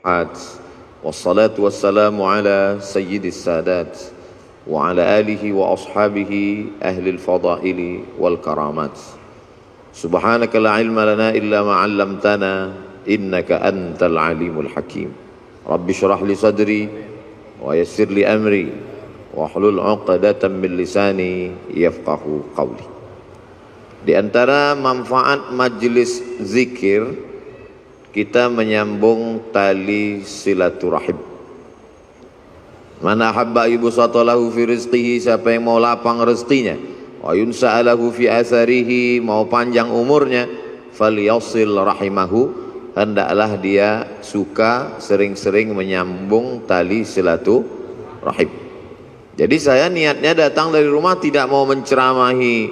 Wassalatu wassalamu ala sayyidis sadat wa ala alihi wa ashabihi ahlil fadaili wal karamat. Subhanaka la ilma lana illa ma 'allamtana innaka antal alimul hakim. Rabbi shrah li sadri wa yassir li amri wa hlul 'uqdatam min lisani yafqahu qawli. Di antara manfaat majlis zikir, kita menyambung tali silaturahim. Mana habba yubsatalahu fi rizqihi, siapa yang mau lapang rezekinya, wa yunsa'alahu fi atharihi, mau panjang umurnya, falyasil rahimahu, hendaklah dia suka sering-sering menyambung tali silaturahim. Jadi saya niatnya datang dari rumah tidak mau menceramahi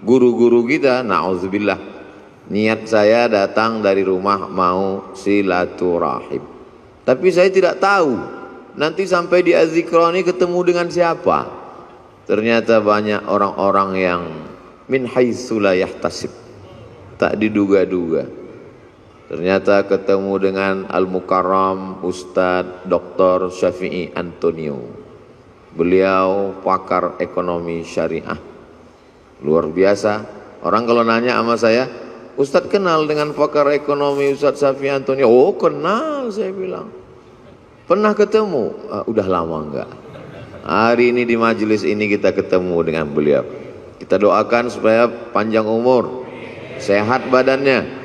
guru-guru kita, na'udzubillah. Niat saya datang dari rumah mau silaturahim. Tapi saya tidak tahu nanti sampai di Az-Zikra ini ketemu dengan siapa. Ternyata banyak orang-orang yang min haitsu la yahtasib, tak diduga-duga. Ternyata ketemu dengan Al-Mukarram Ustadz Dr. Syafi'i Antonio. Beliau pakar ekonomi syariah. Luar biasa. Orang kalau nanya sama saya, Ustadz kenal dengan pakar ekonomi Ustadz Syafi'i Antonio? Oh kenal, saya bilang. Pernah ketemu? Udah lama enggak. Hari ini di majelis ini kita ketemu dengan beliau. Kita doakan supaya panjang umur, sehat badannya.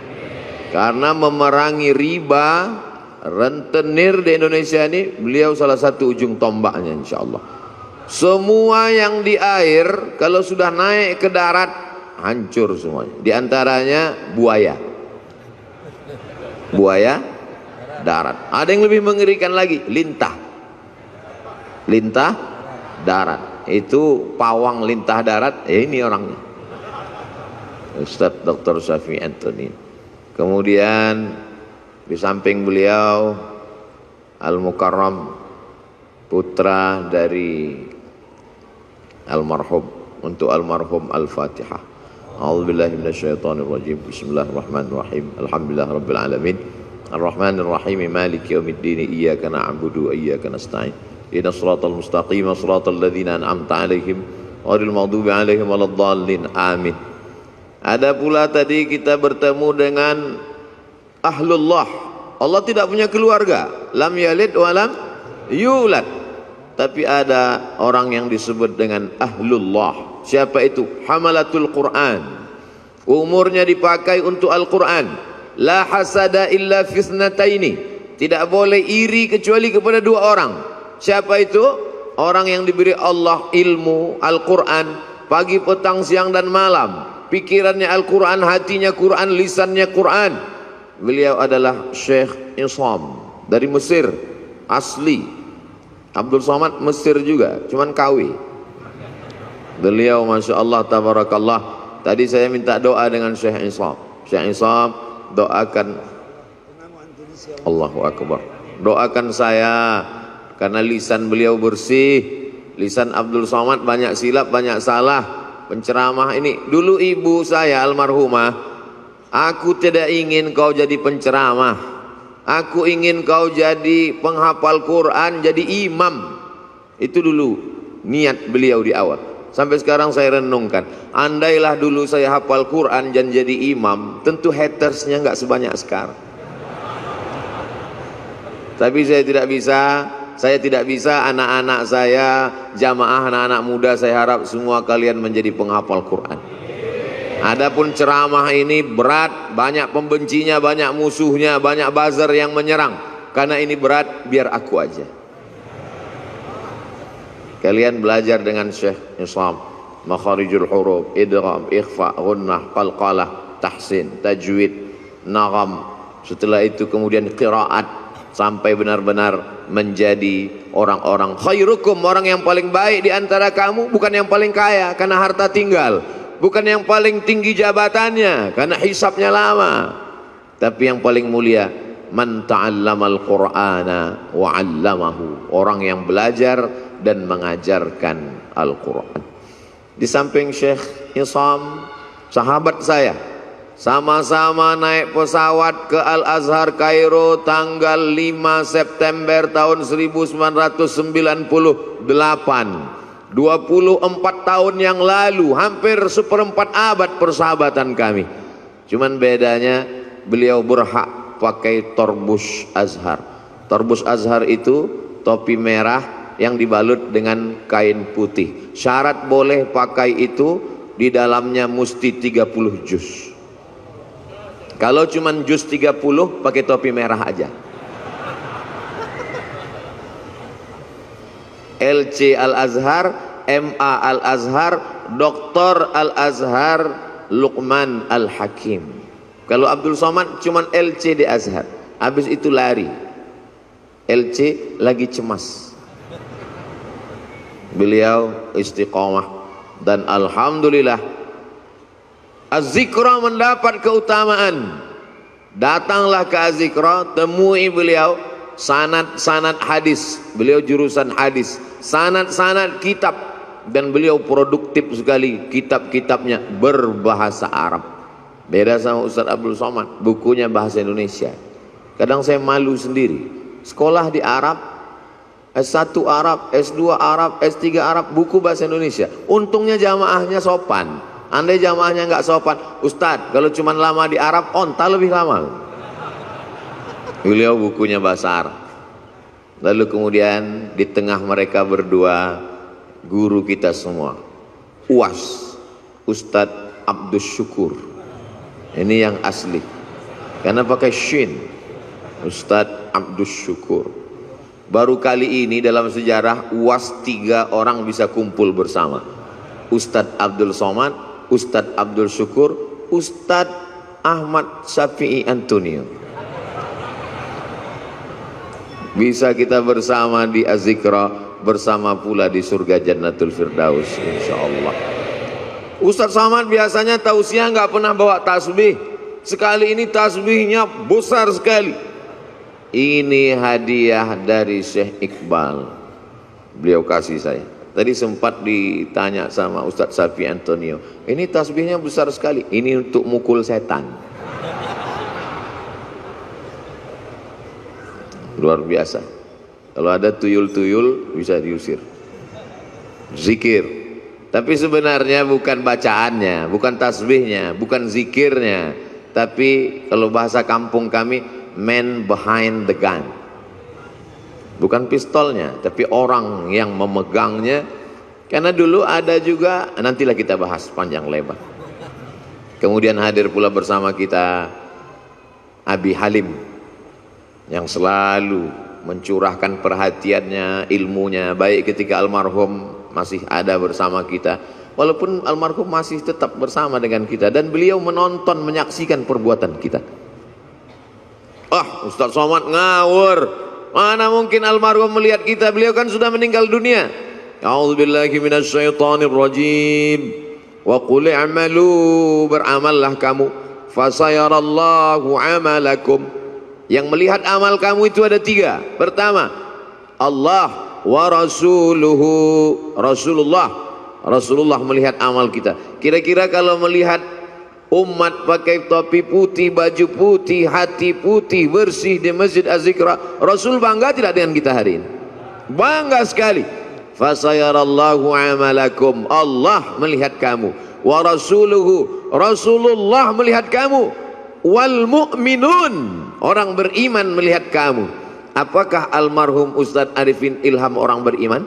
Karena memerangi riba, rentenir di Indonesia ini, beliau salah satu ujung tombaknya insya Allah. Semua yang di air, kalau sudah naik ke darat, hancur semuanya. Di antaranya buaya. Buaya darat. Ada yang lebih mengerikan lagi, lintah. Lintah darat. Itu pawang lintah darat, ini orangnya. Ustadz Dr. Syafi'i Antonio. Kemudian di samping beliau Al-Mukarram, putra dari almarhum, untuk almarhum Al-Fatihah. A'udzubillahi minasyaitonirrajim. Bismillahirrahmanirrahim. Alhamdulillahirabbil alamin. Arrahmanirrahim. Maliki yaumiddin. Iyyaka na'budu wa iyyaka nasta'in. Ihdinas siratal mustaqim, siratal ladzina an'amta 'alaihim ghairil maghdubi 'alaihim waladdallin. Amin. Ada pula tadi kita bertemu dengan ahlullah. Allah tidak punya keluarga, lam yalid wa lam yulad. Tapi ada orang yang disebut dengan ahlullah. Siapa itu? Hamalatul Quran. Umurnya dipakai untuk Al-Quran. La hasada illa fisnataini. Tidak boleh iri kecuali kepada dua orang. Siapa itu? Orang yang diberi Allah ilmu Al-Quran pagi, petang, siang dan malam. Pikirannya Al-Quran, hatinya Quran, lisannya Quran. Beliau adalah Syekh Isam dari Mesir asli. Abdul Somad Mesir juga, cuman KW. Beliau Masya Allah tabarakallah. Tadi saya minta doa dengan Syekh Isam. Syekh Isam doakan, Allahu Akbar, doakan saya karena lisan beliau bersih. Lisan Abdul Somad banyak silap, banyak salah. Penceramah ini, dulu ibu saya almarhumah, aku tidak ingin kau jadi penceramah, aku ingin kau jadi penghafal Quran, jadi imam. Itu dulu niat beliau di awal. Sampai sekarang saya renungkan, andailah dulu saya hafal Quran dan jadi imam, tentu hatersnya nggak sebanyak sekarang. Tapi saya tidak bisa anak-anak saya, jamaah anak-anak muda, saya harap semua kalian menjadi penghafal Quran. Adapun ceramah ini berat, banyak pembencinya, banyak musuhnya, banyak buzzer yang menyerang. Karena ini berat, biar aku aja. Kalian belajar dengan Syekh Isam, makharijul huruf, idgham, ikhfa, ghunnah, qalqalah, tahsin, tajwid, nagham. Setelah itu kemudian qiraat sampai benar-benar menjadi orang-orang khairukum, orang yang paling baik di antara kamu, bukan yang paling kaya karena harta tinggal, bukan yang paling tinggi jabatannya karena hisabnya lama, tapi yang paling mulia man ta'allamal qur'ana wa 'allamahu, orang yang belajar dan mengajarkan Al-Quran. Di samping Syekh Isam, sahabat saya sama-sama naik pesawat ke Al-Azhar Kairo tanggal 5 September tahun 1998. 24 tahun yang lalu, hampir seperempat abad persahabatan kami. Cuman bedanya beliau berhak pakai torbus Azhar. Torbus Azhar itu topi merah yang dibalut dengan kain putih. Syarat boleh pakai itu, di dalamnya mesti 30 juz. Kalau cuman juz 30, pakai topi merah aja. LC Al-Azhar, MA Al-Azhar, Dr. Al-Azhar, Luqman Al-Hakim. Kalau Abdul Somad cuman LC di Azhar, habis itu lari. LC lagi cemas. Beliau istiqomah dan alhamdulillah Az-Zikra mendapat keutamaan. Datanglah ke Az-Zikra, temui beliau. Sanad-sanad hadis, beliau jurusan hadis, sanad-sanad kitab, dan beliau produktif sekali, kitab-kitabnya berbahasa Arab. Beda sama Ustaz Abdul Somad, bukunya bahasa Indonesia. Kadang saya malu sendiri, sekolah di Arab, S1 Arab, S2 Arab, S3 Arab, buku bahasa Indonesia. Untungnya jamaahnya sopan. Andai jamaahnya nggak sopan, Ustadz kalau cuma lama di Arab, onta lebih lama. Beliau bukunya bahasa Arab. Lalu kemudian di tengah mereka berdua, guru kita semua, UAS, Ustadz Abdus Syukur. Ini yang asli, karena pakai shin, Ustadz Abdus Syukur. Baru kali ini dalam sejarah UAS 3 orang bisa kumpul bersama. Ustadz Abdul Somad, Ustadz Abdul Syukur, Ustadz Ahmad Syafi'i Antonio. Bisa kita bersama di Az-Zikra, bersama pula di surga Jannatul Firdaus insyaallah. Ustaz Somad biasanya tausiah nggak pernah bawa tasbih. Sekali ini tasbihnya besar sekali. Ini hadiah dari Syekh Iqbal. Beliau kasih saya. Tadi sempat ditanya sama Ustadz Syafi'i Antonio, ini tasbihnya besar sekali. Ini untuk mukul setan. Luar biasa. Kalau ada tuyul-tuyul bisa diusir. Zikir. Tapi sebenarnya bukan bacaannya, bukan tasbihnya, bukan zikirnya. Tapi kalau bahasa kampung kami, man behind the gun. Bukan pistolnya, tapi orang yang memegangnya. Karena dulu ada juga, nantilah kita bahas panjang lebar. Kemudian hadir pula bersama kita Abi Halim, yang selalu mencurahkan perhatiannya, ilmunya, baik ketika almarhum masih ada bersama kita, walaupun almarhum masih tetap bersama dengan kita, dan beliau menonton, menyaksikan perbuatan kita. Ustaz Somad ngawur, mana mungkin almarhum melihat kita, beliau kan sudah meninggal dunia. A'udzubillahi minasyaitonir rajim. Wa qul i'malu, beramallah kamu, fasayarallahu amalakum. Yang melihat amal kamu itu ada 3. Pertama, Allah wa rasuluhu, Rasulullah melihat amal kita. Kira-kira kalau melihat umat pakai topi putih, baju putih, hati putih, bersih di Masjid Az-Zikra, Rasul bangga tidak dengan kita hari ini? Bangga sekali. Fasayarallahu amalakum, Allah melihat kamu, wa rasuluhu, Rasulullah melihat kamu, wal mu'minun, orang beriman melihat kamu. Apakah almarhum Ustadz Arifin Ilham orang beriman?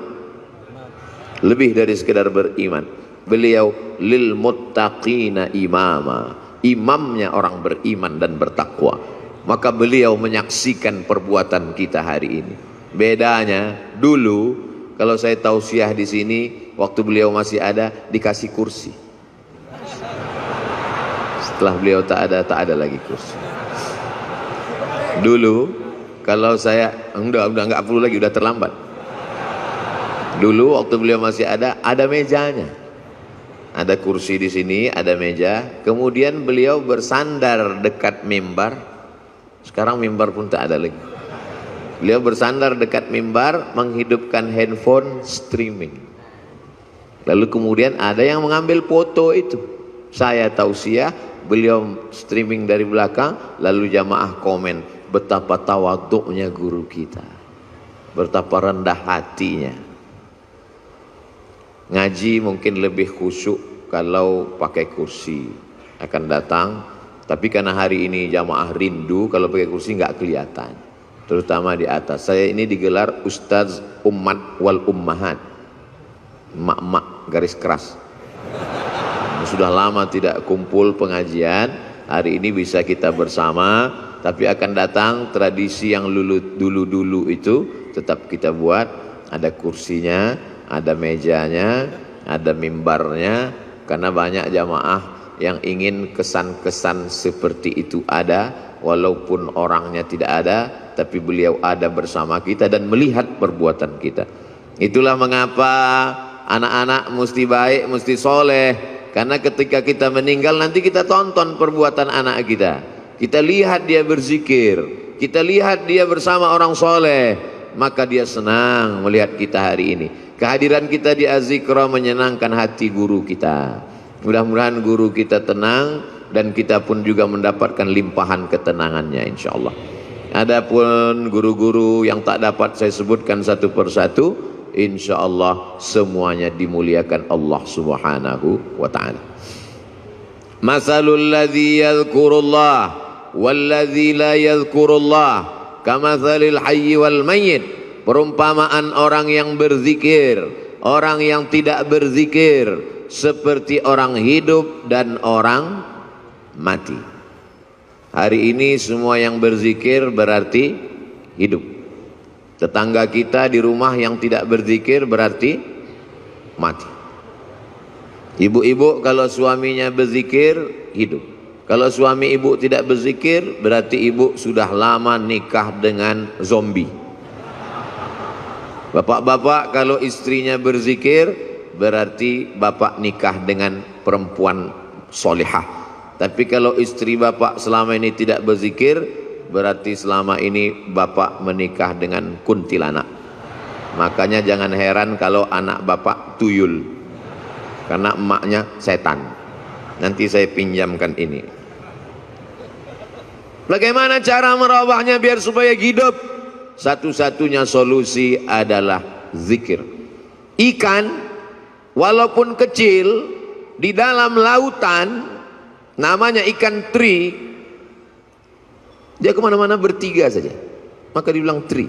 Lebih dari sekedar beriman. Beliau lil muttaqina imama, imamnya orang beriman dan bertakwa. Maka beliau menyaksikan perbuatan kita hari ini. Bedanya dulu kalau saya tausiah di sini, waktu beliau masih ada, dikasih kursi. Setelah beliau tak ada lagi kursi. Dulu kalau saya udah nggak perlu lagi, udah terlambat. Dulu waktu beliau masih ada mejanya, ada kursi di sini, ada meja. Kemudian beliau bersandar dekat mimbar. Sekarang mimbar pun tak ada lagi. Beliau bersandar dekat mimbar, menghidupkan handphone streaming. Lalu kemudian ada yang mengambil foto itu. Saya tausiah, beliau streaming dari belakang, lalu jamaah komen betapa tawaduknya guru kita, betapa rendah hatinya. Ngaji mungkin lebih khusyuk kalau pakai kursi akan datang, tapi karena hari ini jamaah rindu, kalau pakai kursi nggak kelihatan, terutama di atas. Saya ini digelar Ustaz Ummat wal Ummahat, emak-emak garis keras. Sudah lama tidak kumpul pengajian, hari ini bisa kita bersama, tapi akan datang tradisi yang dulu-dulu itu tetap kita buat, ada kursinya, ada mejanya, ada mimbarnya, karena banyak jamaah yang ingin kesan-kesan seperti itu ada, walaupun orangnya tidak ada, tapi beliau ada bersama kita dan melihat perbuatan kita. Itulah mengapa anak-anak mesti baik, mesti soleh, karena ketika kita meninggal nanti kita tonton perbuatan anak kita, kita lihat dia berzikir, kita lihat dia bersama orang soleh, maka dia senang melihat kita hari ini. Kehadiran kita di Az-Zikra menyenangkan hati guru kita. Mudah-mudahan guru kita tenang dan kita pun juga mendapatkan limpahan ketenangannya insyaallah. Adapun guru-guru yang tak dapat saya sebutkan satu persatu, insyaallah semuanya dimuliakan Allah Subhanahu wa taala. Masalul ladzi yadhkurullah wal ladzi la yadhkurullah kamatsalil hayy wal mayyit. Perumpamaan orang yang berzikir, orang yang tidak berzikir, seperti orang hidup dan orang mati. Hari ini semua yang berzikir berarti hidup. Tetangga kita di rumah yang tidak berzikir berarti mati. Ibu-ibu kalau suaminya berzikir hidup. Kalau suami ibu tidak berzikir berarti ibu sudah lama nikah dengan zombie. Bapak-bapak kalau istrinya berzikir berarti bapak nikah dengan perempuan solihah. Tapi kalau istri bapak selama ini tidak berzikir berarti selama ini bapak menikah dengan kuntilanak. Makanya jangan heran kalau anak bapak tuyul, karena emaknya setan. Nanti saya pinjamkan ini. Bagaimana cara merubahnya biar supaya hidup? Satu-satunya solusi adalah zikir. Ikan walaupun kecil di dalam lautan, namanya ikan teri, dia kemana-mana bertiga saja, maka dibilang teri.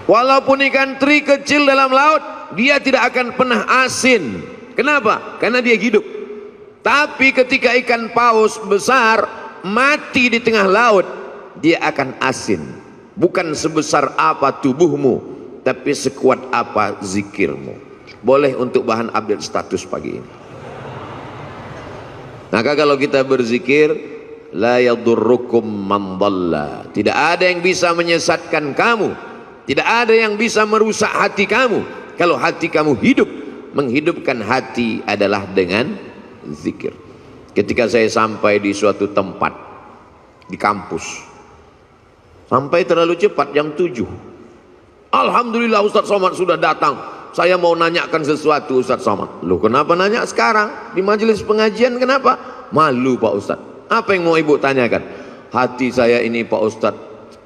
Walaupun ikan teri kecil dalam laut, dia tidak akan pernah asin. Kenapa? Karena dia hidup. Tapi ketika ikan paus besar mati di tengah laut, dia akan asin. Bukan sebesar apa tubuhmu, tapi sekuat apa zikirmu. Boleh untuk bahan update status pagi ini. Maka kalau kita berzikir, la yadurrukum man dhalla, tidak ada yang bisa menyesatkan kamu, tidak ada yang bisa merusak hati kamu. Kalau hati kamu hidup, menghidupkan hati adalah dengan zikir. Ketika saya sampai di suatu tempat di kampus, sampai terlalu cepat jam 7. Alhamdulillah Ustaz Somad sudah datang. Saya mau nanyakan sesuatu Ustaz Somad. Loh kenapa nanya sekarang? Di majelis pengajian kenapa? Malu Pak Ustaz. Apa yang mau ibu tanyakan? Hati saya ini Pak Ustaz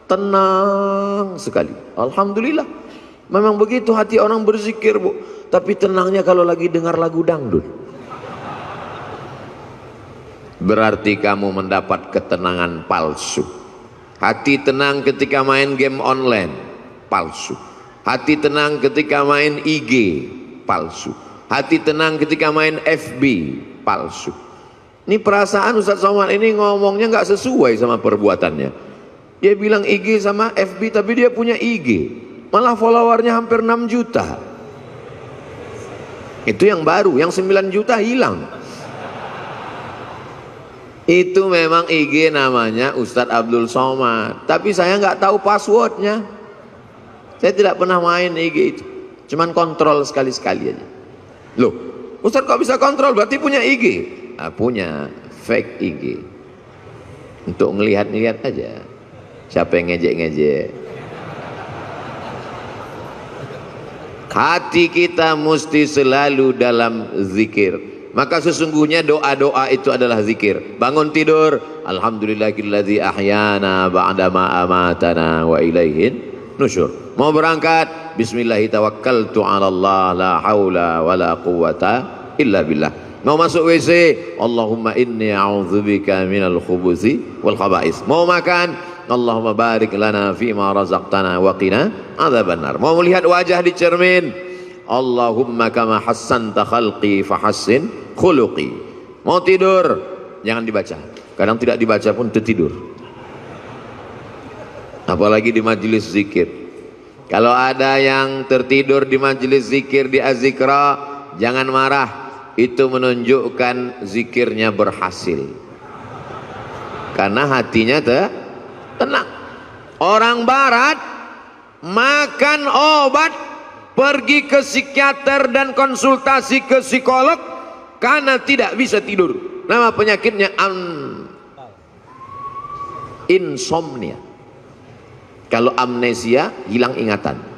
tenang sekali. Alhamdulillah. Memang begitu hati orang berzikir Bu. Tapi tenangnya kalau lagi dengar lagu dangdut. Berarti kamu mendapat ketenangan palsu. Hati tenang ketika main game online, palsu. Hati tenang ketika main IG, palsu. Hati tenang ketika main FB, palsu. Ini perasaan Ustaz Somad ini ngomongnya nggak sesuai sama perbuatannya. Dia bilang IG sama FB, tapi dia punya IG, malah followernya hampir 6 juta. Itu yang baru, yang 9 juta hilang. Itu memang IG namanya Ustadz Abdul Somad, tapi saya nggak tahu passwordnya. Saya tidak pernah main IG itu, cuman kontrol sekali-sekali aja. Loh, Ustadz kok bisa kontrol? Berarti punya IG? Nah, punya fake IG untuk ngelihat-ngelihat aja siapa yang ngejek-ngejek. Hati kita mesti selalu dalam zikir. Maka sesungguhnya doa-doa itu adalah zikir. Bangun tidur, alhamdulillahilladzi ahyana ba'dama amatana wa ilaihin nusyur. Mau berangkat, bismillahi tawakkaltu 'ala Allah la haula wala quwata illa billah. Mau masuk WC, Allahumma inni a'udzubika minal khubuthi wal khaba'is. Mau makan, Allahumma barik lana fima razaqtana wa qina adzabannar. Mau melihat wajah di cermin, Allahumma kama hassanta khalqi fahassin khuluqi. Mau tidur, jangan dibaca. Kadang tidak dibaca pun tertidur. Apalagi di majelis zikir. Kalau ada yang tertidur di majelis zikir di Azikra, jangan marah. Itu menunjukkan zikirnya berhasil. Karena hatinya tenang. Orang barat makan obat, pergi ke psikiater dan konsultasi ke psikolog karena tidak bisa tidur. Nama penyakitnya insomnia. Kalau amnesia, hilang ingatan.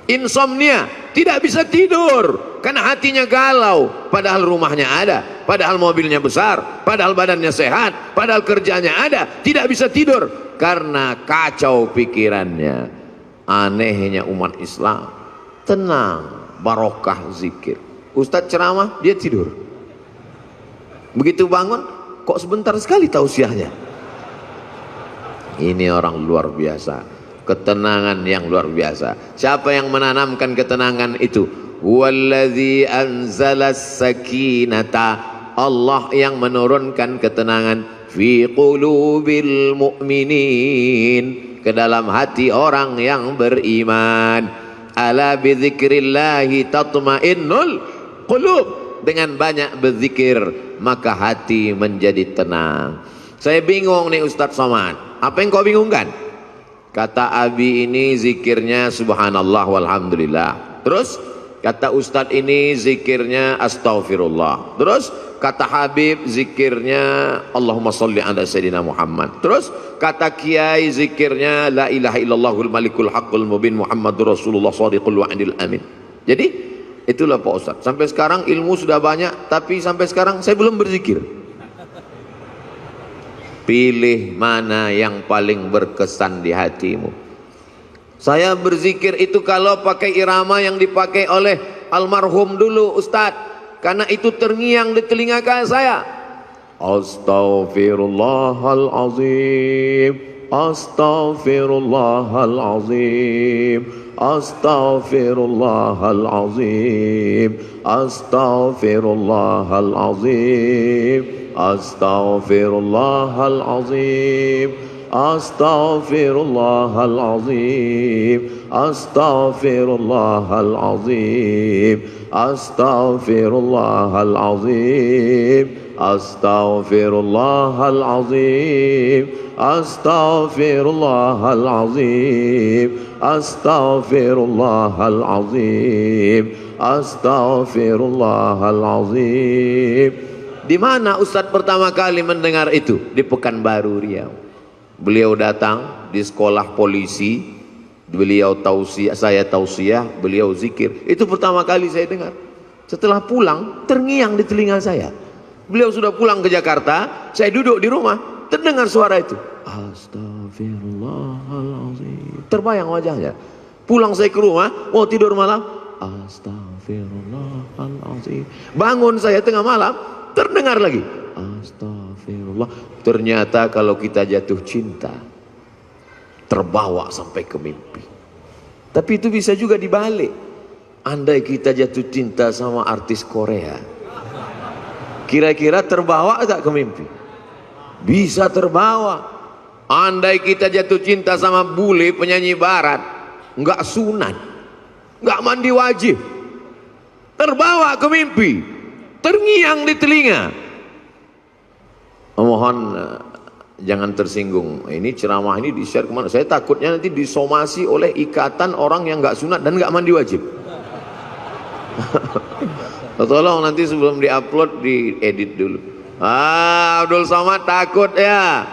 Insomnia, tidak bisa tidur karena hatinya galau, padahal rumahnya ada, padahal mobilnya besar, padahal badannya sehat, padahal kerjanya ada, tidak bisa tidur karena kacau pikirannya. Anehnya umat Islam, tenang, barokah zikir. Ustadz ceramah, dia tidur. Begitu bangun, kok sebentar sekali tausiahnya. Ini orang luar biasa, ketenangan yang luar biasa. Siapa yang menanamkan ketenangan itu? Wallazi anzalas sakinata, Allah yang menurunkan ketenangan fi qulubil mu'minin, ke dalam hati orang yang beriman. Ala bidzikrillahi tatmainnul qulub, dengan banyak berzikir maka hati menjadi tenang. Saya bingung nih Ustadz Somad, apa yang kau bingungkan? Kata Abi ini zikirnya subhanallah walhamdulillah. Terus kata Ustadz ini zikirnya astaghfirullah. Terus kata Habib zikirnya Allahumma sholli ala sayyidina Muhammad. Terus kata Kiai zikirnya la ilaha illallahul malikul haqqul mubin Muhammadur Rasulullah shadiqul wa'dil amin. Jadi itulah Pak Ustadz. Sampai sekarang ilmu sudah banyak, tapi sampai sekarang saya belum berzikir. Pilih mana yang paling berkesan di hatimu. Saya berzikir itu kalau pakai irama yang dipakai oleh almarhum dulu Ustadz, karena itu terngiang di telinga saya. Astaghfirullahalazim, astaghfirullahalazim, astaghfirullahalazim, astaghfirullahalazim, astaghfirullahalazim, astaghfirullahalazim, astaghfirullahalazim, astaghfirullahalazim, astaghfirullahalazim, astaghfirullahalazim, astaghfirullahalazim, astaghfirullahalazim. Di mana Ustadz pertama kali mendengar itu? Di Pekanbaru Riau. Beliau datang di sekolah polisi, beliau tausiah, saya tausiah, beliau zikir. Itu pertama kali saya dengar. Setelah pulang, terngiang di telinga saya. Beliau sudah pulang ke Jakarta, saya duduk di rumah, terdengar suara itu. Astagfirullahaladzim. Terbayang wajahnya. Pulang saya ke rumah, mau tidur malam, astagfirullahaladzim. Bangun saya tengah malam, terdengar lagi astagfirullah. Ternyata kalau kita jatuh cinta, terbawa sampai ke mimpi. Tapi itu bisa juga dibalik. Andai kita jatuh cinta sama artis Korea, kira-kira terbawa gak ke mimpi? Bisa terbawa. Andai kita jatuh cinta sama bule penyanyi barat, nggak sunat, nggak mandi wajib, terbawa ke mimpi, terngiang di telinga. Mohon jangan tersinggung. Ini ceramah ini di-share kemana? Saya takutnya nanti disomasi oleh ikatan orang yang nggak sunat dan nggak mandi wajib. Tolong nanti sebelum diupload diedit dulu. Abdul Somad takut ya?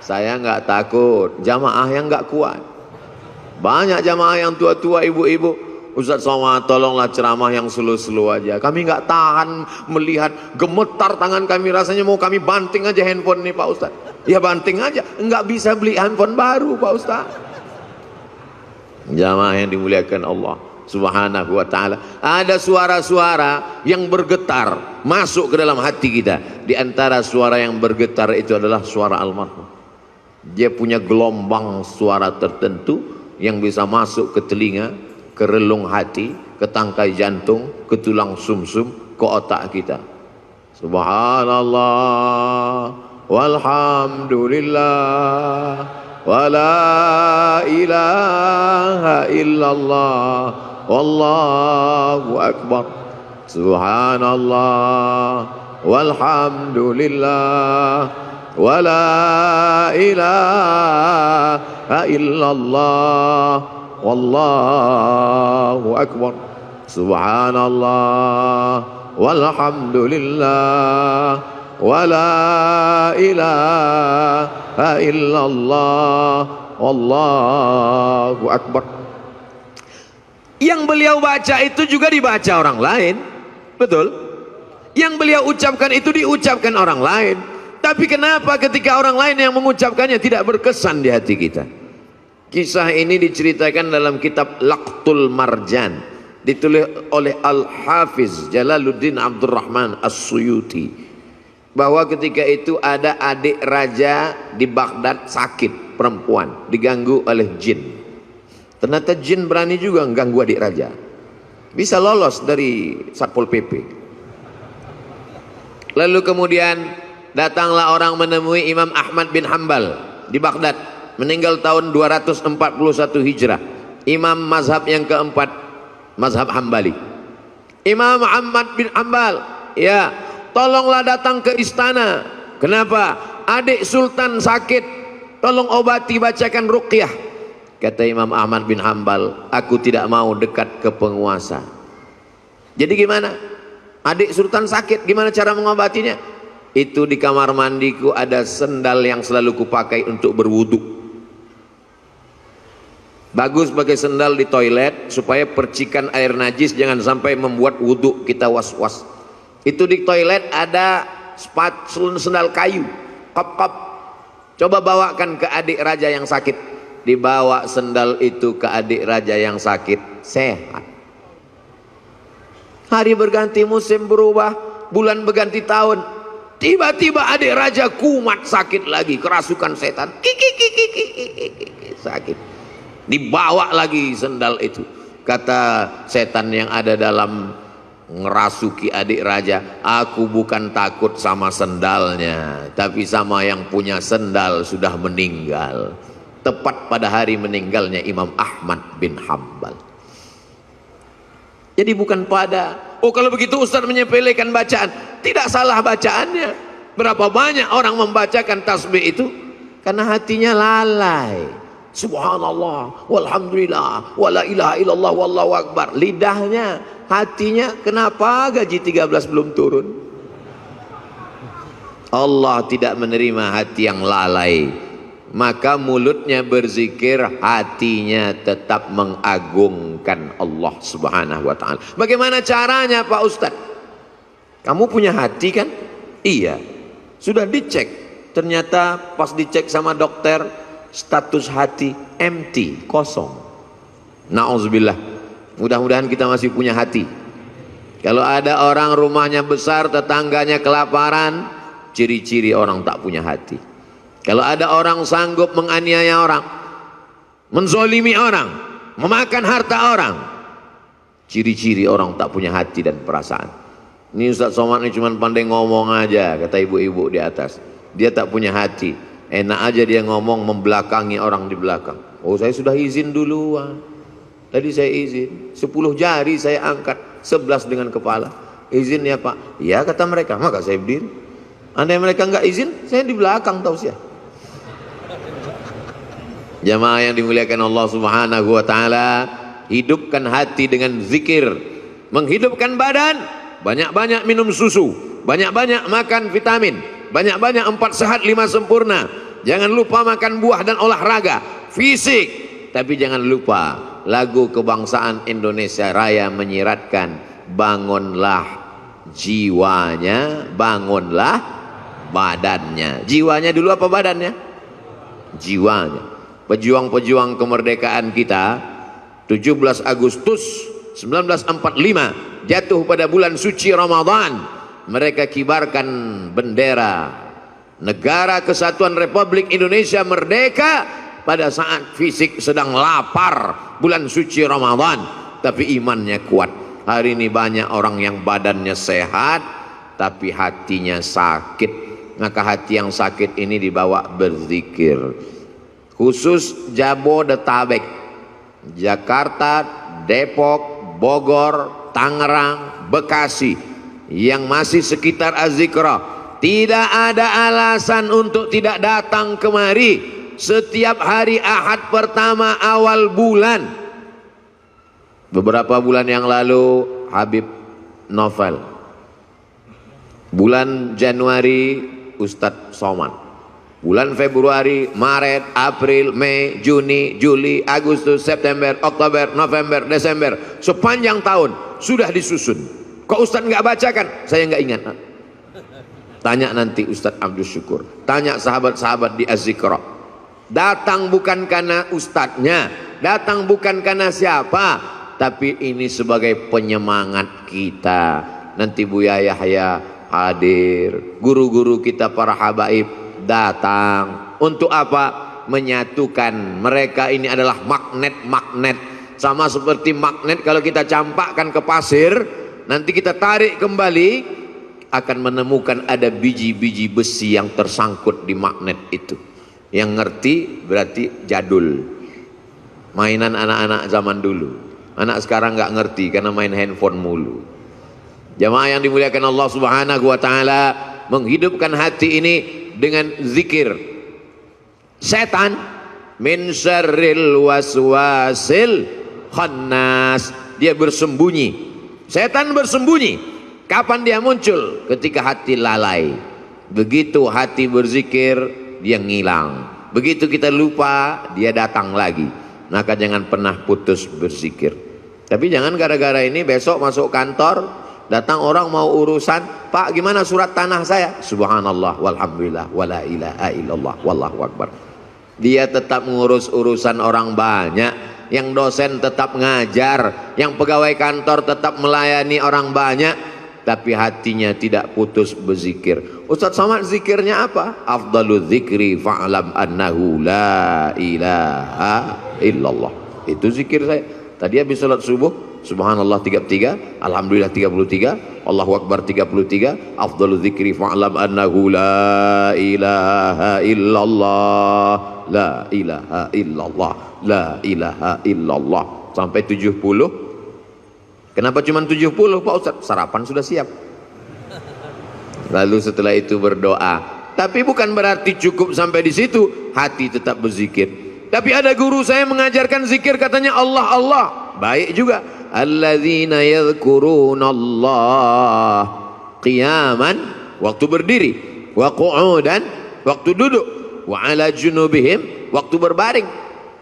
Saya nggak takut. Jamaah yang nggak kuat. Banyak jamaah yang tua-tua, ibu-ibu Ustaz Somad tolonglah ceramah yang slow-slow aja, kami nggak tahan melihat, gemetar tangan kami, rasanya mau kami banting aja handphone nih Pak Ustaz. Ya banting aja, nggak bisa beli handphone baru Pak Ustaz. Jamaah yang dimuliakan Allah Subhanahu wa ta'ala, ada suara-suara yang bergetar masuk ke dalam hati kita. Di antara suara yang bergetar itu adalah suara almarhum. Dia punya gelombang suara tertentu yang bisa masuk ke telinga, ke relung hati, ke tangkai jantung, ke tulang sumsum, ke otak kita. Subhanallah walhamdulillah wala ilaha illallah wallahu akbar. Subhanallah walhamdulillah wala ilaha illallah wallahu akbar. Subhanallah walhamdulillah wala ilaha illallah wallahu akbar. Yang beliau baca itu juga dibaca orang lain, betul? Yang beliau ucapkan itu diucapkan orang lain. Tapi kenapa ketika orang lain yang mengucapkannya tidak berkesan di hati kita? Kisah ini diceritakan dalam kitab Laqtul Marjan, ditulis oleh Al-Hafiz Jalaluddin Abdurrahman As-Suyuti, bahwa ketika itu ada adik raja di Baghdad sakit, perempuan, diganggu oleh jin. Ternyata jin berani juga mengganggu adik raja, bisa lolos dari Satpol PP. Lalu kemudian datanglah orang menemui Imam Ahmad bin Hambal di Baghdad, meninggal tahun 241 Hijrah, imam mazhab yang keempat, mazhab Hambali. Imam Ahmad bin Hambal, ya, tolonglah datang ke istana. Kenapa? Adik sultan sakit, tolong obati, bacakan ruqyah. Kata Imam Ahmad bin Hambal, aku tidak mau dekat ke penguasa. Jadi gimana? Adik sultan sakit, gimana cara mengobatinya? Itu di kamar mandiku ada sendal yang selalu kupakai untuk berwudu. Bagus pakai sendal di toilet supaya percikan air najis jangan sampai membuat wudu kita was-was. Itu di toilet ada sendal kayu, kop-kop. Coba bawakan ke adik raja yang sakit. Dibawa sendal itu ke adik raja yang sakit, sehat. Hari berganti, musim berubah, bulan berganti tahun, tiba-tiba adik raja kumat sakit lagi, kerasukan setan, sakit. Dibawa lagi sendal itu. Kata setan yang ada dalam ngerasuki adik raja, aku bukan takut sama sendalnya, tapi sama yang punya sendal sudah meninggal. Tepat pada hari meninggalnya Imam Ahmad bin Hambal. Jadi bukan pada, oh kalau begitu Ustaz menyepelekan bacaan. Tidak salah bacaannya. Berapa banyak orang membacakan tasbih itu karena hatinya lalai. Subhanallah walhamdulillah wala ilaha illallah wallahu akbar. Lidahnya, hatinya, kenapa gaji 13 belum turun? Allah tidak menerima hati yang lalai. Maka mulutnya berzikir, hatinya tetap mengagungkan Allah Subhanahu wa ta'ala. Bagaimana caranya Pak Ustadz? Kamu punya hati kan? Iya. Sudah dicek. Ternyata pas dicek sama dokter, status hati empty, kosong. Na'udzubillah. Mudah-mudahan kita masih punya hati. Kalau ada orang rumahnya besar, tetangganya kelaparan, ciri-ciri orang tak punya hati. Kalau ada orang sanggup menganiaya orang, menzolimi orang, memakan harta orang, ciri-ciri orang tak punya hati dan perasaan. Ini Ustaz Somad ini cuma pandai ngomong aja, kata ibu-ibu di atas. Dia tak punya hati. Enak aja dia ngomong membelakangi orang di belakang. Oh, saya sudah izin duluan. Tadi saya izin, 10 jari saya angkat, 11 dengan kepala. Izin ya Pak? Ya kata mereka, maka saya berdiri. Andai mereka nggak izin, saya di belakang tausiah. Jamaah yang dimuliakan Allah Subhanahu wa ta'ala, hidupkan hati dengan zikir. Menghidupkan badan, banyak-banyak minum susu, banyak-banyak makan vitamin, banyak-banyak 4 sehat 5 sempurna. Jangan lupa makan buah dan olahraga fisik. Tapi jangan lupa lagu kebangsaan Indonesia Raya menyiratkan, bangunlah jiwanya, bangunlah badannya. Jiwanya dulu apa badannya? Jiwanya. Pejuang-pejuang kemerdekaan kita 17 Agustus 1945 jatuh pada bulan suci Ramadan. Mereka kibarkan bendera Negara Kesatuan Republik Indonesia merdeka pada saat fisik sedang lapar bulan suci Ramadan, tapi imannya kuat. Hari ini banyak orang yang badannya sehat tapi hatinya sakit. Maka hati yang sakit ini dibawa berzikir. Khusus Jabodetabek, Jakarta, Depok, Bogor, Tangerang, Bekasi yang masih sekitar Az-Zikra, tidak ada alasan untuk tidak datang kemari setiap hari Ahad pertama awal bulan. Beberapa bulan yang lalu Habib Novel, bulan Januari Ustadz Somad, bulan Februari, Maret, April, Mei, Juni, Juli, Agustus, September, Oktober, November, Desember, sepanjang tahun sudah disusun. Kok Ustadz nggak bacakan? Saya nggak ingat. Tanya nanti Ustadz Abdul Syukur, tanya sahabat-sahabat di Az-Zikra. Datang bukan karena ustadznya, datang bukan karena siapa, tapi ini sebagai penyemangat kita. Nanti Buya Yahya hadir, guru-guru kita para habaib datang. Untuk apa? Menyatukan. Mereka ini adalah magnet-magnet, sama seperti magnet kalau kita campakkan ke pasir, nanti kita tarik kembali, akan menemukan ada biji-biji besi yang tersangkut di magnet itu. Yang ngerti berarti jadul, mainan anak-anak zaman dulu. Anak sekarang nggak ngerti karena main handphone mulu. Jamaah yang dimuliakan Allah Subhanahu wa taala, menghidupkan hati ini dengan zikir. Setan min syarril waswasil khannas, dia bersembunyi. Setan bersembunyi. Kapan dia muncul? Ketika hati lalai. Begitu hati berzikir, dia ngilang. Begitu kita lupa, dia datang lagi. Maka jangan pernah putus berzikir. Tapi jangan gara-gara ini besok masuk kantor, datang orang mau urusan, Pak gimana surat tanah saya? Subhanallah walhamdulillah wala ilaha illallah wallahu akbar. Dia tetap mengurus urusan orang banyak. Yang dosen tetap ngajar, yang pegawai kantor tetap melayani orang banyak, tapi hatinya tidak putus berzikir. Ustadz Somad zikirnya apa? Afdalu dzikri fa'lam annahu la ilaha illallah. Itu zikir saya. Tadi habis salat subuh, subhanallah 33, alhamdulillah 33, Allahu akbar 33, afdalu dzikri fa'lam annahu la ilaha illallah, la ilaha illallah, la ilaha illallah, sampai 70. Kenapa cuma 70 Pak Ustadz? Sarapan sudah siap. Lalu setelah itu berdoa. Tapi bukan berarti cukup sampai di situ, hati tetap berzikir. Tapi ada guru saya mengajarkan zikir, katanya Allah Allah. Baik juga. Alladzina yadhkurunallah qiyaman, waktu berdiri, wa qu'udan, waktu duduk, wa ala junubihim, waktu berbaring.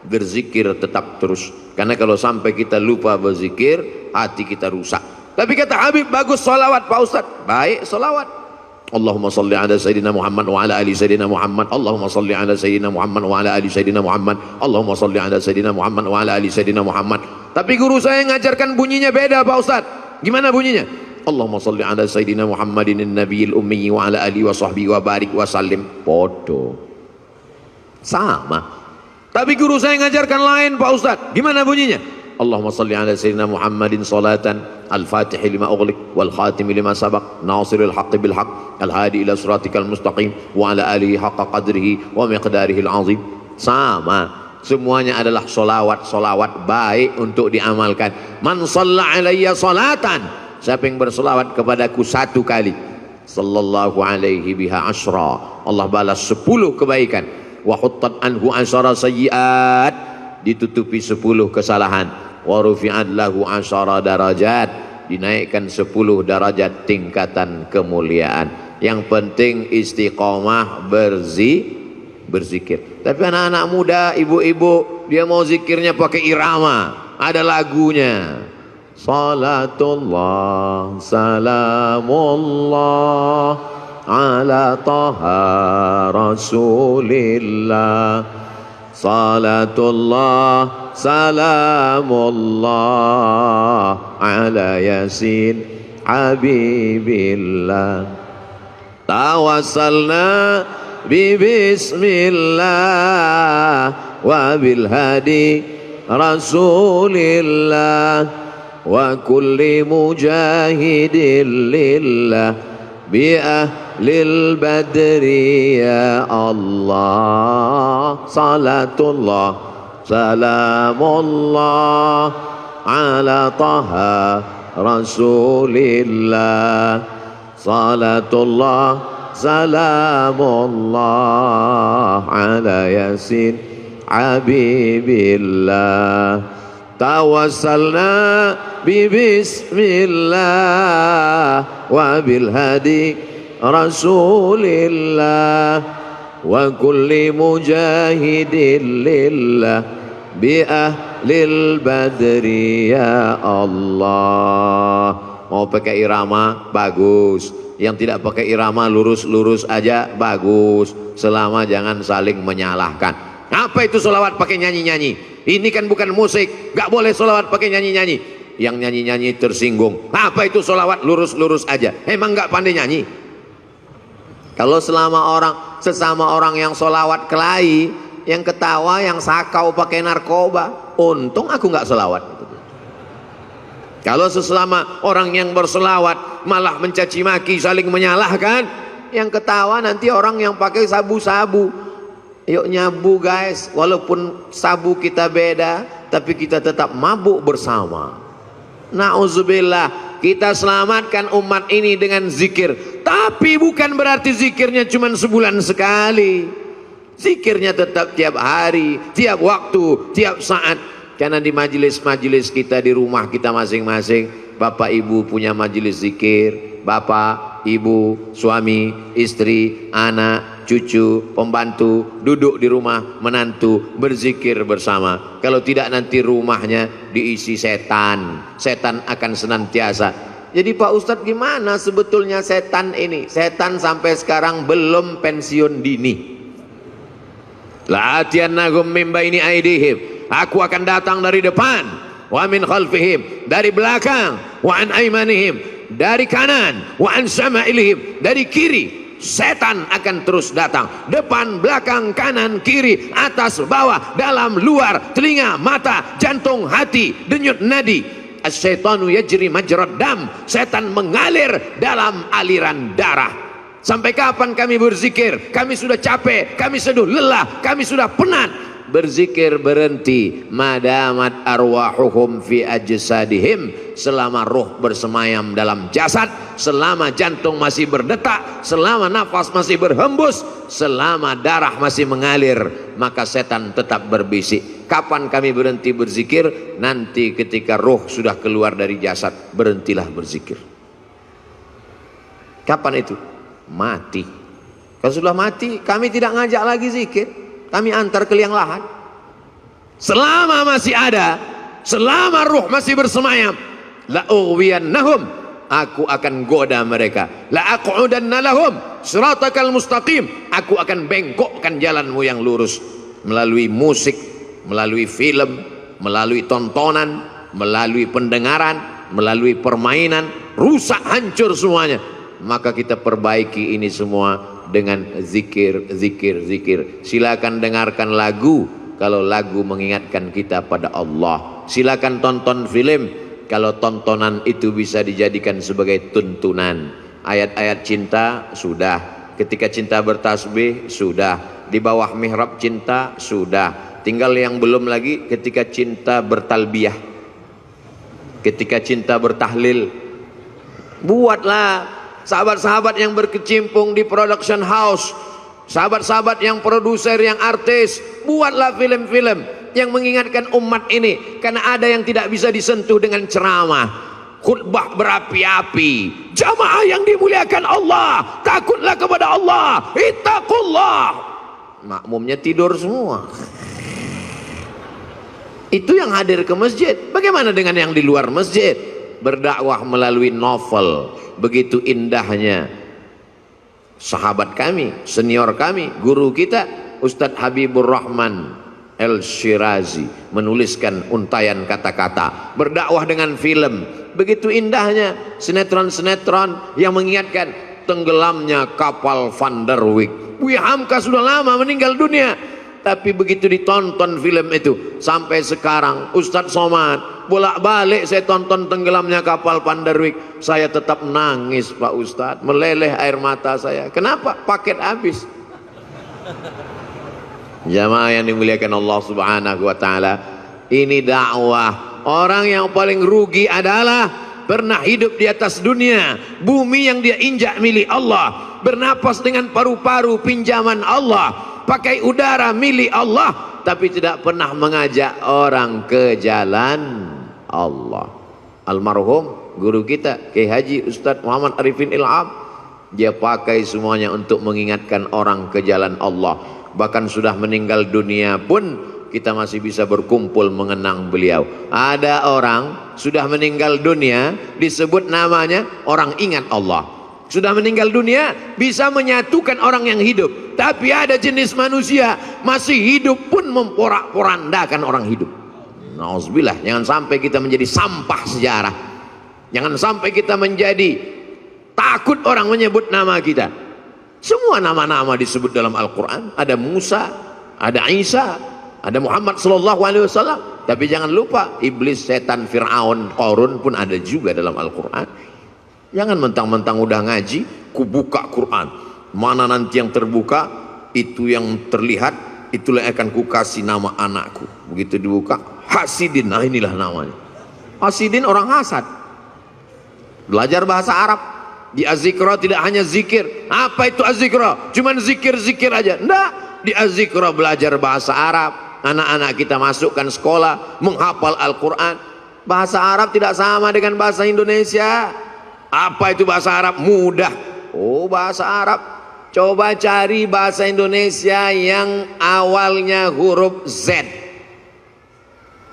Berzikir tetap terus. Karena kalau sampai kita lupa berzikir, hati kita rusak. Tapi kata Habib, bagus solawat Pak Ustadz. Baik solawat. Allahumma salli ala Sayyidina Muhammad wa ala ali Sayyidina Muhammad. Allahumma salli ala Sayyidina Muhammad wa ala ali Sayyidina Muhammad. Allahumma salli ala Sayyidina Muhammad wa ala ali Sayyidina Muhammad. Tapi guru saya ngajarkan bunyinya beda Pak Ustadz. Gimana bunyinya? Allahumma salli ala Sayyidina Muhammadin nabiyil ummi wa ala ali wa sahbihi wa barik wa sallim. Podo. Sama. Tapi guru saya ngajarkan lain Pak Ustadz. Gimana bunyinya? Allahumma salli ala Sayyidina Muhammadin salatan al-fatihi lima ughliq wal khatimi lima sabaq nasiril haqqi bil haqq al hadi ila siratikal mustaqim wa ala alihi haqqa qadrihi wa miqdarihi al-azim. Sama, semuanya adalah solawat baik untuk diamalkan. Man shalla alayya salatan, siapa yang bersolawat kepadaku satu kali, sallallahu alaihi biha asyra, Allah balas 10 kebaikan. Wa huttat anhu asyara sayyiat, ditutupi 10 kesalahan. Wa rufi'at lahu asyara darajat, dinaikkan 10 derajat tingkatan kemuliaan. Yang penting istiqomah berzikir. Tapi anak-anak muda, ibu-ibu, dia mau zikirnya pakai irama. ada lagunya. Salatullah salamullah ala taha rasulillah. Salatullah salamullah ala yasin habibillah. Tawassalna bi bismillah wa bil hadi rasulillah wa kulli mujahidin lillah bi ahlil badri ya Allah. Salatullah salamullah ala taha rasulillah. Salatullah salamullah ala yasin habibillah. Tawassalna bi bismillah wa bil hadi rasulillah wa kulli mujahidin lillah bi ahlil badri ya Allah. Mau pakai irama bagus, yang tidak pakai irama lurus-lurus aja bagus, selama jangan saling menyalahkan. Apa itu sholawat pakai nyanyi-nyanyi? Ini kan bukan musik, gak boleh sholawat pakai nyanyi-nyanyi. Yang nyanyi-nyanyi tersinggung. Apa itu sholawat lurus-lurus aja? Emang gak pandai nyanyi? Kalau sesama orang yang sholawat kelahi, yang ketawa, yang sakau pakai narkoba, untung aku gak sholawat. Kalau sesama orang yang berselawat malah mencaci maki, saling menyalahkan, yang ketawa nanti orang yang pakai sabu-sabu. Yuk nyabu guys, walaupun sabu kita beda, tapi kita tetap mabuk bersama. Na'udzubillah, kita selamatkan umat ini dengan zikir. Tapi bukan berarti zikirnya cuma sebulan sekali. Zikirnya tetap tiap hari, tiap waktu, tiap saat. Karena di majelis-majelis kita, di rumah kita masing-masing, bapak ibu punya majelis zikir. Bapak, ibu, suami, istri, anak, cucu, pembantu duduk di rumah, menantu berzikir bersama. Kalau tidak nanti rumahnya diisi setan. Setan akan senantiasa. Jadi Pak Ustadz, gimana sebetulnya setan ini? Setan sampai sekarang belum pensiun dini. La'atiyannahum min baini aidihim, aku akan datang dari depan, wa min khalfihim, dari belakang, wa an aimanihim, dari kanan, wa an syama'ilihim, dari kiri. Setan akan terus datang, depan, belakang, kanan, kiri, atas, bawah, dalam, luar, telinga, mata, jantung, hati, denyut nadi. Asyaitanu yajri majrad dam, setan mengalir dalam aliran darah. Sampai kapan kami berzikir? Kami sudah capek, kami sudah lelah, kami sudah penat. Berzikir berhenti, madamat arwahuhum fi ajsadihim, selama roh bersemayam dalam jasad, selama jantung masih berdetak, selama nafas masih berhembus, selama darah masih mengalir, maka setan tetap berbisik. Kapan kami berhenti berzikir? Nanti ketika roh sudah keluar dari jasad, berhentilah berzikir. Kapan itu? Mati. Kalau sudah mati, kami tidak ngajak lagi zikir, kami antar ke liang lahat. Selama masih ada, selama ruh masih bersemayam, la ughwiyannahum, aku akan goda mereka. La aqudanna lahum siratakal mustaqim, aku akan bengkokkan jalanmu yang lurus. Melalui musik, melalui film, melalui tontonan, melalui pendengaran, melalui permainan, rusak, hancur semuanya. Maka kita perbaiki ini semua dengan zikir, zikir, zikir. Silakan dengarkan lagu kalau lagu mengingatkan kita pada Allah. Silakan tonton film kalau tontonan itu bisa dijadikan sebagai tuntunan. Ayat-ayat cinta sudah, ketika cinta bertasbih sudah, di bawah mihrab cinta sudah. Tinggal yang belum lagi ketika cinta bertalbiyah, ketika cinta bertahlil. Buatlah sahabat-sahabat yang berkecimpung di production house, sahabat-sahabat yang produser, yang artis, buatlah film-film yang mengingatkan umat ini. Karena ada yang tidak bisa disentuh dengan ceramah, khutbah berapi-api. Jamaah yang dimuliakan Allah, takutlah kepada Allah, ittaqullah. Makmumnya tidur semua. Itu yang hadir ke masjid. Bagaimana dengan yang di luar masjid? Berdakwah melalui novel. Begitu indahnya sahabat kami, senior kami, guru kita Ustadz Habibur Rahman El-Shirazi menuliskan untayan kata-kata. Berdakwah dengan film. Begitu indahnya sinetron-sinetron yang mengingatkan tenggelamnya kapal Van der Wijk. Buya Hamka sudah lama meninggal dunia, tapi begitu ditonton film itu sampai sekarang Ustadz Somad bolak-balik saya tonton tenggelamnya kapal Van der Wijk, saya tetap nangis Pak Ustadz, meleleh air mata saya. Kenapa? Paket habis. Jamaah yang dimuliakan Allah Subhanahu wa taala, ini dakwah. Orang yang paling rugi adalah pernah hidup di atas dunia, bumi yang dia injak milik Allah, bernapas dengan paru-paru pinjaman Allah, pakai udara milik Allah, tapi tidak pernah mengajak orang ke jalan Allah. Almarhum guru kita Kiai Haji Ustadz Muhammad Arifin Ilham, dia pakai semuanya untuk mengingatkan orang ke jalan Allah. Bahkan sudah meninggal dunia pun kita masih bisa berkumpul mengenang beliau. Ada orang sudah meninggal dunia disebut namanya orang ingat Allah. Sudah meninggal dunia bisa menyatukan orang yang hidup. Tapi ada jenis manusia masih hidup pun memporak-porandakan orang hidup. Nauzubillah, jangan sampai kita menjadi sampah sejarah. Jangan sampai kita menjadi takut orang menyebut nama kita. Semua nama-nama disebut dalam Al-Quran. Ada Musa, ada Isa, ada Muhammad sallallahu alaihi wasallam. Tapi jangan lupa iblis, setan, Fir'aun, Qarun pun ada juga dalam Al-Quran. Jangan mentang-mentang udah ngaji, ku buka Quran. Mana nanti yang terbuka, itu yang terlihat, itulah yang akan ku kasih nama anakku. Begitu dibuka, Hasidin, nah inilah namanya. Hasidin orang hasad. Belajar bahasa Arab. Di Az-Zikra tidak hanya zikir. Apa itu Az-Zikra? Cuman zikir-zikir aja. Enggak. Di Az-Zikra belajar bahasa Arab. Anak-anak kita masukkan sekolah, menghafal Al-Quran. Bahasa Arab tidak sama dengan bahasa Indonesia. Apa itu bahasa Arab? Mudah. Oh, bahasa Arab. Coba cari bahasa Indonesia yang awalnya huruf Z.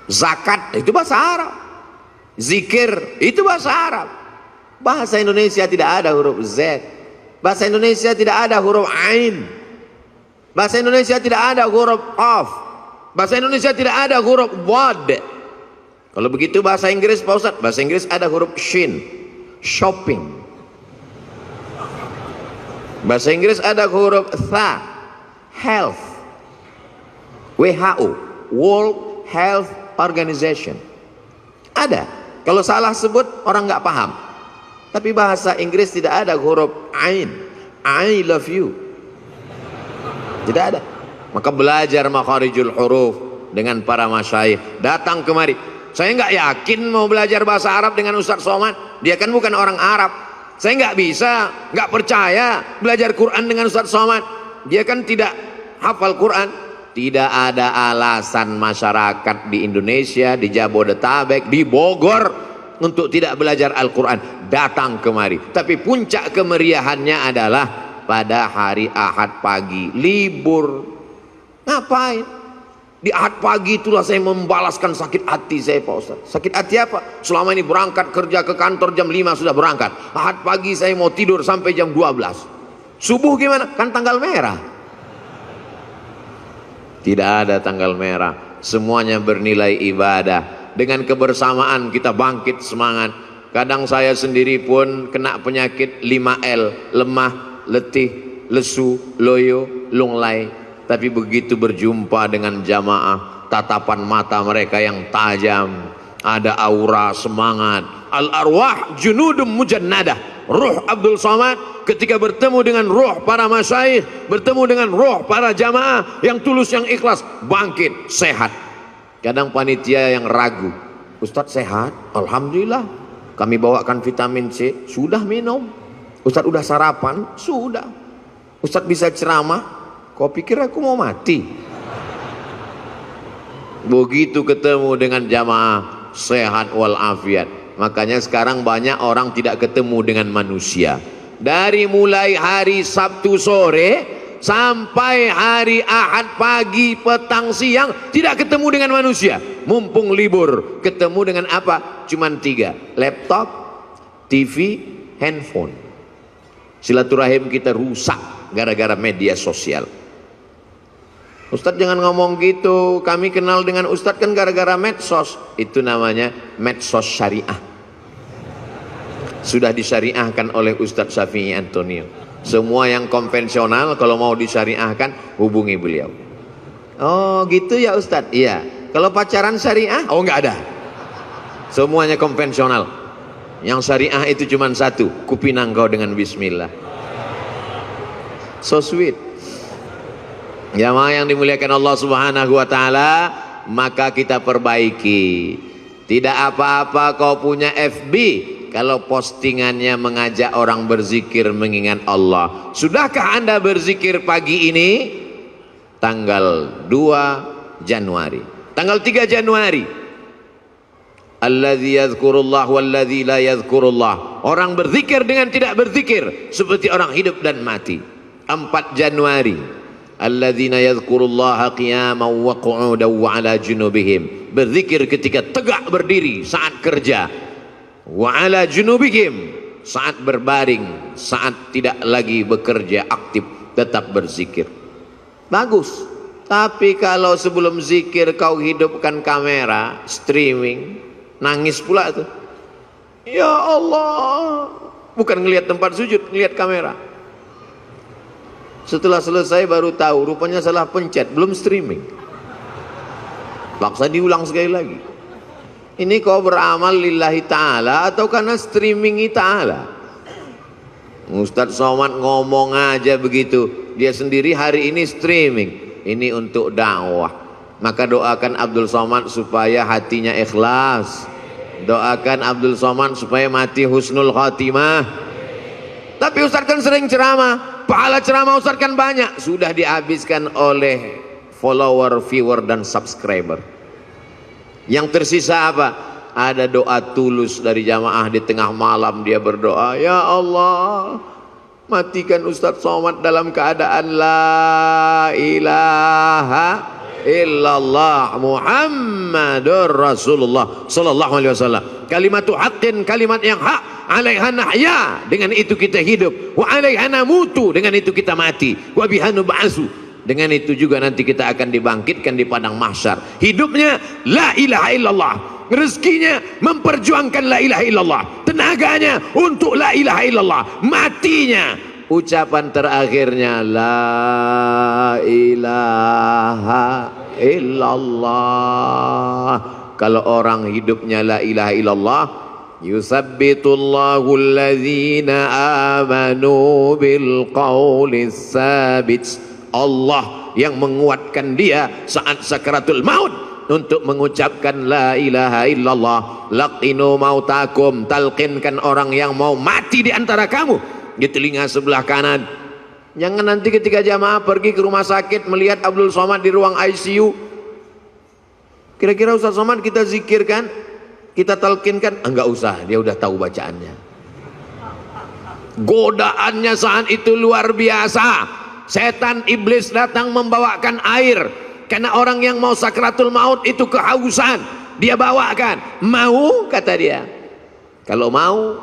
Zakat, itu bahasa Arab. Zikir, itu bahasa Arab. Bahasa Indonesia tidak ada huruf Z. Bahasa Indonesia tidak ada huruf Ain. Bahasa Indonesia tidak ada huruf Qaf. Bahasa Indonesia tidak ada huruf Wad. Kalau begitu bahasa Inggris Pak Ustadz, bahasa Inggris ada huruf Shin. Shopping. Bahasa Inggris ada huruf Tha. Health. WHO, World Health Organization. Ada. Kalau salah sebut orang nggak paham. Tapi bahasa Inggris tidak ada huruf Ain. I love you. Tidak ada. Maka belajar makharijul huruf dengan para masyayikh. Datang kemari. Saya nggak yakin mau belajar bahasa Arab dengan Ustadz Somad. Dia kan bukan orang Arab. Saya nggak bisa, nggak percaya belajar Quran dengan Ustadz Somad. Dia kan tidak hafal Quran. Tidak ada alasan masyarakat di Indonesia, di Jabodetabek, di Bogor untuk tidak belajar Al-Quran. Datang kemari. Tapi puncak kemeriahannya adalah pada hari Ahad pagi, libur. Ngapain? Di Ahad pagi itulah saya membalaskan sakit hati saya Pak Ustaz. Sakit hati apa? Selama ini berangkat kerja ke kantor jam 5 sudah berangkat. Ahad pagi saya mau tidur sampai jam 12. Subuh gimana? Kan tanggal merah. Tidak ada tanggal merah. Semuanya bernilai ibadah. Dengan kebersamaan kita bangkit semangat. Kadang saya sendiri pun kena penyakit 5L, lemah, letih, lesu, loyo, lunglai. Tapi begitu berjumpa dengan jamaah, tatapan mata mereka yang tajam, ada aura semangat. Al-arwah junudum mujannadah. Ruh Abdul Somad ketika bertemu dengan ruh para masyayikh, bertemu dengan ruh para jamaah yang tulus, yang ikhlas, bangkit, sehat. Kadang panitia yang ragu, Ustadz sehat? Alhamdulillah. Kami bawakan vitamin C, sudah minum. Ustadz udah sarapan? Sudah. Ustadz bisa ceramah? Kau pikir aku mau mati? Begitu ketemu dengan jamaah, sehat walafiat. Makanya sekarang banyak orang tidak ketemu dengan manusia. Dari mulai hari Sabtu sore sampai hari Ahad pagi, petang, siang, tidak ketemu dengan manusia. mumpung libur. Ketemu dengan apa? Cuman 3, laptop, TV, handphone. Silaturahim kita rusak gara-gara media sosial. Ustadz jangan ngomong gitu, kami kenal dengan Ustadz kan gara-gara medsos. Itu namanya medsos syariah. Sudah disyariahkan oleh Ustadz Syafi'i Antonio. Semua yang konvensional kalau mau disyariahkan hubungi beliau. Oh gitu ya Ustadz? Iya. Kalau pacaran syariah? Oh nggak ada. Semuanya konvensional. Yang syariah itu cuma satu, kupinang kau dengan bismillah. So sweet. Jamaah yang dimuliakan Allah Subhanahu wa taala, maka kita perbaiki. Tidak apa-apa kau punya FB kalau postingannya mengajak orang berzikir mengingat Allah. Sudahkah Anda berzikir pagi ini? Tanggal 2 Januari. Tanggal 3 Januari. Alladzi yadhkurullah walladzi la yadhkurullah. Orang berzikir dengan tidak berzikir seperti orang hidup dan mati. 4 Januari. Alladzina yadhkurullaha qiyaman wa qu'udan wa 'ala junubihim. Berzikir ketika tegak berdiri saat kerja. Wa 'ala junubihim, saat berbaring, saat tidak lagi bekerja aktif, tetap berzikir. Bagus. Tapi kalau sebelum zikir kau hidupkan kamera, streaming, nangis pula tuh. Ya Allah. Bukan ngelihat tempat sujud, ngelihat kamera. Setelah selesai baru tahu rupanya salah pencet, belum streaming. Paksa diulang sekali lagi. Ini kau beramal lillahi ta'ala atau karena streamingi ta'ala? Ustadz Somad ngomong aja begitu. Dia sendiri hari ini streaming. Ini untuk dakwah. Maka doakan Abdul Somad supaya hatinya ikhlas. Doakan Abdul Somad supaya mati husnul khatimah. Tapi Ustadz kan sering ceramah. Pahala ceramah Ustadz kan banyak. Sudah dihabiskan oleh follower, viewer, dan subscriber. Yang tersisa apa? Ada doa tulus dari jamaah di tengah malam dia berdoa, ya Allah, matikan Ustadz Somad dalam keadaan la ilaha illallah Muhammadur Rasulullah sallallahu alaihi wasallam. Kalimatu haqqin, kalimat yang hak, alaiha nahya, dengan itu kita hidup, wa alaiha namutu, dengan itu kita mati, wa biha nub'atsu, dengan itu juga nanti kita akan dibangkitkan di padang mahsyar. Hidupnya la ilaha illallah, rezekinya memperjuangkan la ilaha illallah, tenaganya untuk la ilaha illallah, matinya ucapan terakhirnya la ilaha illallah. Kalau orang hidupnya la ilaha illallah, yusabbitullahu alladzina amanu bil qawlis sabit. Allah yang menguatkan dia saat sakaratul maut untuk mengucapkan la ilaha illallah. Laqinu mautakum, talqinkan orang yang mau mati di antara kamu di telinga sebelah kanan. Jangan nanti ketika jamaah pergi ke rumah sakit melihat Abdul Somad di ruang ICU, kira-kira Ustaz Somad kita zikirkan, kita talqinkan? Enggak usah, dia udah tahu bacaannya. Godaannya saat itu luar biasa. Setan iblis datang membawakan air, karena orang yang mau sakratul maut itu kehausan. Dia bawakan, mau, kata dia. Kalau mau,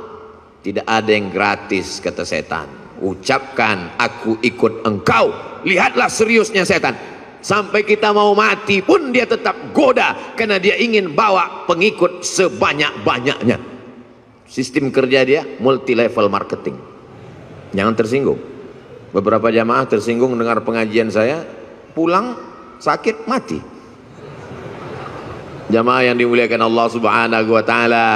tidak ada yang gratis, kata setan. Ucapkan aku ikut engkau. Lihatlah seriusnya setan. Sampai kita mau mati pun dia tetap goda, karena dia ingin bawa pengikut sebanyak-banyaknya. Sistem kerja dia multi level marketing. Jangan tersinggung. Beberapa jamaah tersinggung dengar pengajian saya, pulang sakit mati. Jamaah yang dimuliakan Allah Subhanahu wa taala,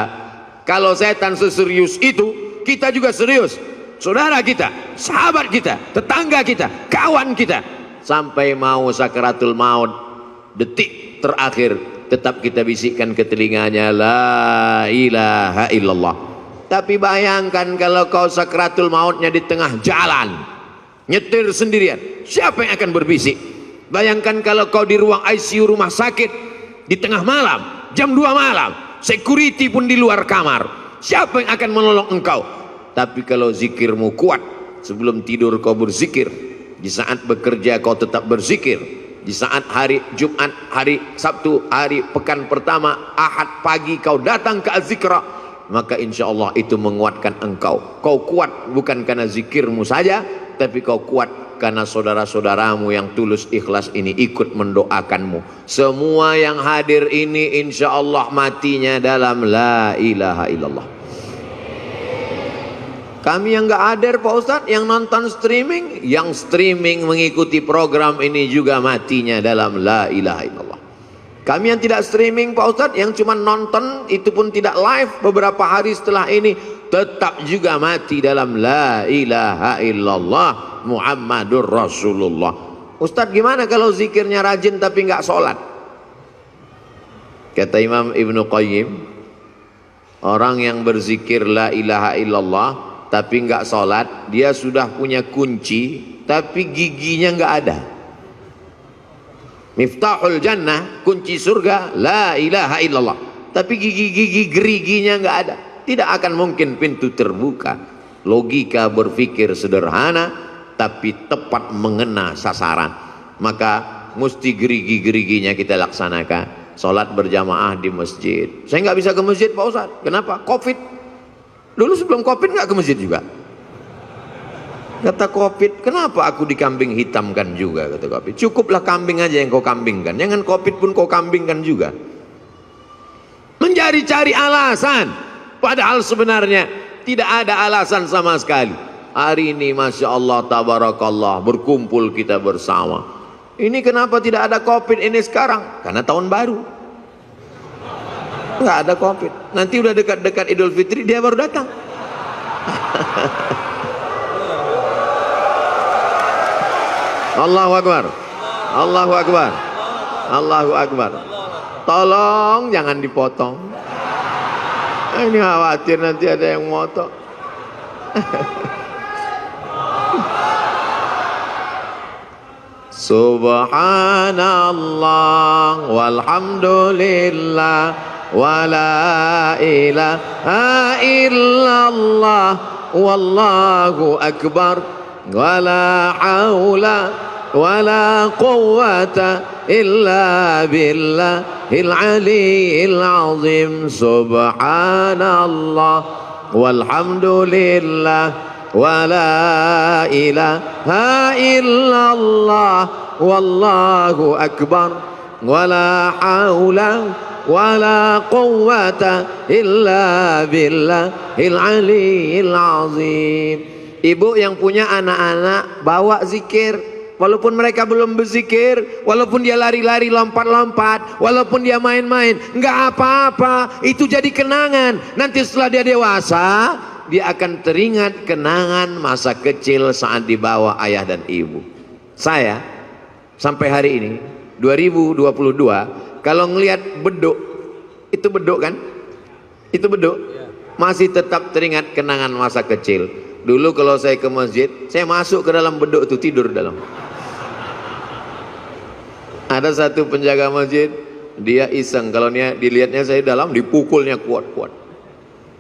kalau setan seserius itu, kita juga serius. Saudara kita, sahabat kita, tetangga kita, kawan kita, sampai mau sakaratul maut, detik terakhir tetap kita bisikkan ke telinganya la ilaha illallah. Tapi bayangkan kalau kau sakaratul mautnya di tengah jalan, nyetir sendirian, siapa yang akan berbisik? Bayangkan kalau kau di ruang ICU rumah sakit di tengah malam, jam 2 malam, security pun di luar kamar, siapa yang akan menolong engkau? Tapi kalau zikirmu kuat, sebelum tidur kau berzikir, di saat bekerja kau tetap berzikir, di saat hari Jumat, hari Sabtu, hari pekan pertama, Ahad pagi kau datang ke Az-Zikra, maka insya Allah itu menguatkan engkau. Kau kuat bukan karena zikirmu saja, tapi kau kuat karena saudara-saudaramu yang tulus ikhlas ini ikut mendoakanmu. Semua yang hadir ini insya Allah matinya dalam la ilaha illallah. Kami yang nggak hadir Pak Ustadz, yang nonton streaming, yang streaming mengikuti program ini juga matinya dalam la ilaha illallah. Kami yang tidak streaming Pak Ustadz, yang cuma nonton, itu pun tidak live beberapa hari setelah ini, tetap juga mati dalam la ilaha illallah Muhammadur Rasulullah. Ustadz gimana kalau zikirnya rajin tapi nggak sholat? Kata Imam Ibnu Qayyim, orang yang berzikir la ilaha illallah tapi nggak sholat, dia sudah punya kunci tapi giginya nggak ada. Miftahul jannah, kunci surga, la ilaha illallah, tapi gigi-gigi geriginya nggak ada, tidak akan mungkin pintu terbuka. Logika berpikir sederhana tapi tepat mengena sasaran. Maka mesti gerigi-geriginya kita laksanakan. Sholat berjamaah di masjid. Saya nggak bisa ke masjid Pak Ustadz. Kenapa? Covid. Dulu sebelum Covid nggak ke masjid juga. Kata Covid, kenapa aku dikambing hitamkan juga? Kata Covid, cukuplah kambing aja yang kau kambingkan, jangan Covid pun kau kambingkan juga. Mencari-cari alasan, padahal sebenarnya tidak ada alasan sama sekali. Hari ini Masya Allah Tabarakallah, berkumpul kita bersama. Ini kenapa tidak ada Covid ini sekarang? Karena tahun baru nggak ada Covid. Nanti udah dekat-dekat Idul Fitri dia baru datang. Allahu Akbar, Allahu Akbar, Allahu Akbar. Tolong jangan dipotong. Ini khawatir nanti ada yang moto. Subhanallah walhamdulillah wa la ilaha illallah wallahu akbar wa la haula wa la quwwata illa billahil aliyyil azim. Subhanallah walhamdulillah wa la ilaha illallah wallahu akbar wa la haula wala quwwata illa billahil aliyyil azim. Ibu yang punya anak-anak bawa zikir, walaupun mereka belum berzikir, walaupun dia lari-lari lompat-lompat, walaupun dia main-main, enggak apa-apa, itu jadi kenangan. Nanti setelah dia dewasa, dia akan teringat kenangan masa kecil saat dibawa ayah dan ibu. Saya sampai hari ini 2022 kalau ngelihat beduk, itu beduk kan? Itu beduk, masih tetap teringat kenangan masa kecil. Dulu kalau saya ke masjid, saya masuk ke dalam beduk itu, tidur dalam. Ada satu penjaga masjid, dia iseng, kalau dilihatnya saya dalam, dipukulnya kuat-kuat.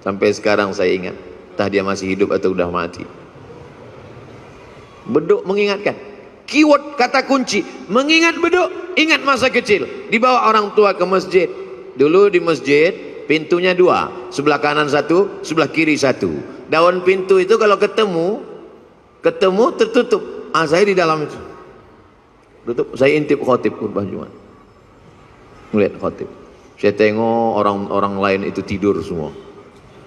Sampai sekarang saya ingat, entah dia masih hidup atau udah mati. Beduk mengingatkan. Keyword kata kunci, mengingat beduk, ingat masa kecil. Dibawa orang tua ke masjid. Dulu di masjid pintunya dua, sebelah kanan satu, sebelah kiri satu. Daun pintu itu kalau ketemu tertutup. Saya di dalam itu tutup. Saya intip khotib khutbah Jumat, melihat khotib. Saya tengok orang-orang lain itu tidur semua,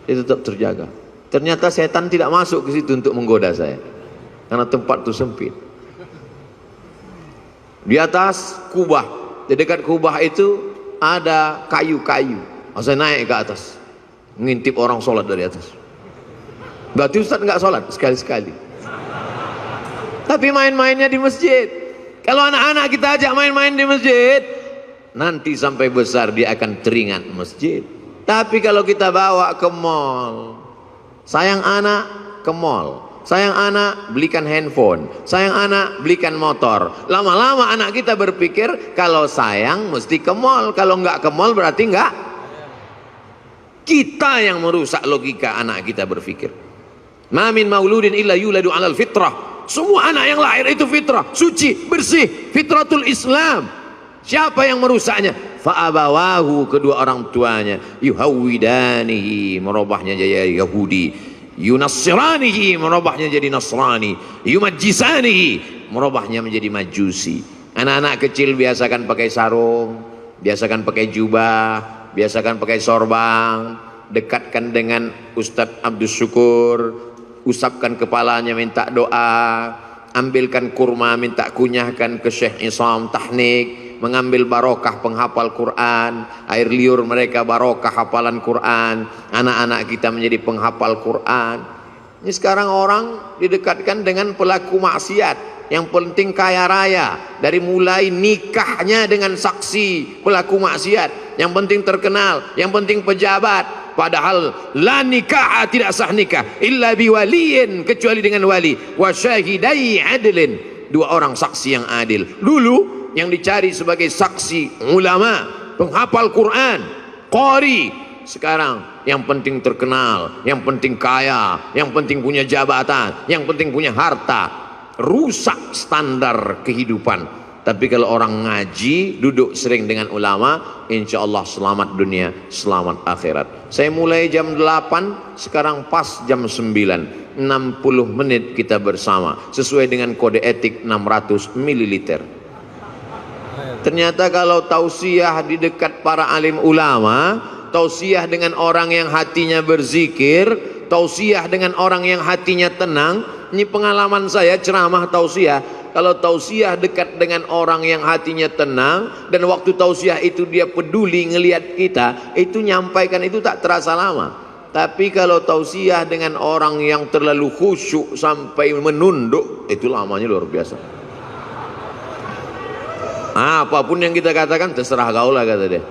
dia tetap terjaga. Ternyata setan tidak masuk ke situ untuk menggoda saya, karena tempat itu sempit. Di atas kubah, di dekat kubah itu ada kayu-kayu. Saya naik ke atas, ngintip orang sholat dari atas. Berarti Ustaz nggak sholat sekali-sekali. Tapi main-mainnya di masjid. Kalau anak-anak kita ajak main-main di masjid, nanti sampai besar dia akan teringat masjid. Tapi kalau kita bawa ke mall, sayang anak ke mall, sayang anak belikan handphone, sayang anak belikan motor. Lama-lama anak kita berpikir kalau sayang mesti ke mall, kalau nggak ke mall berarti nggak. Kita yang merusak logika anak kita berpikir. Ma min mauludin illa yuladu 'alal fitrah Semua anak yang lahir itu fitrah, suci, bersih, fitratul Islam. Siapa yang merusaknya? Fa'abawahu, kedua orang tuanya, yuhawwidanihi, merubahnya jadi Yahudi, yunassiranihi, merubahnya jadi Nasrani, yumajjisanihi, merubahnya menjadi Majusi. Anak-anak kecil biasakan pakai sarung, biasakan pakai jubah, biasakan pakai sorban, dekatkan dengan Ustadz Abdus Syukur, usapkan kepalanya minta doa, ambilkan kurma minta kunyahkan ke Syekh Isam Tahnik, mengambil barokah penghafal Quran, air liur mereka barokah hafalan Quran, anak-anak kita menjadi penghafal Quran. Ini sekarang orang didekatkan dengan pelaku maksiat, yang penting kaya raya, dari mulai nikahnya dengan saksi pelaku maksiat, yang penting terkenal, yang penting pejabat. Padahal la nikah, tidak sah nikah illa biwaliyin, kecuali dengan wali, wa syahidai adlin, dua orang saksi yang adil. Dulu yang dicari sebagai saksi ulama, penghafal Quran, qari. Sekarang yang penting terkenal, yang penting kaya, yang penting punya jabatan, yang penting punya harta. Rusak standar kehidupan. Tapi kalau orang ngaji, duduk sering dengan ulama, insya Allah selamat dunia, selamat akhirat. Saya mulai jam 8, sekarang pas jam 9, 60 menit kita bersama, sesuai dengan kode etik 600 ml. Ternyata kalau tausiah di dekat para alim ulama, tausiah dengan orang yang hatinya berzikir, tausiah dengan orang yang hatinya tenang. Ini pengalaman saya ceramah tausiah. Kalau tausiah dekat dengan orang yang hatinya tenang, dan waktu tausiah itu dia peduli ngelihat kita, itu nyampaikan itu tak terasa lama. Tapi kalau tausiah dengan orang yang terlalu khusyuk sampai menunduk, itu lamanya luar biasa. Apapun yang kita katakan terserah kau lah, kata dia.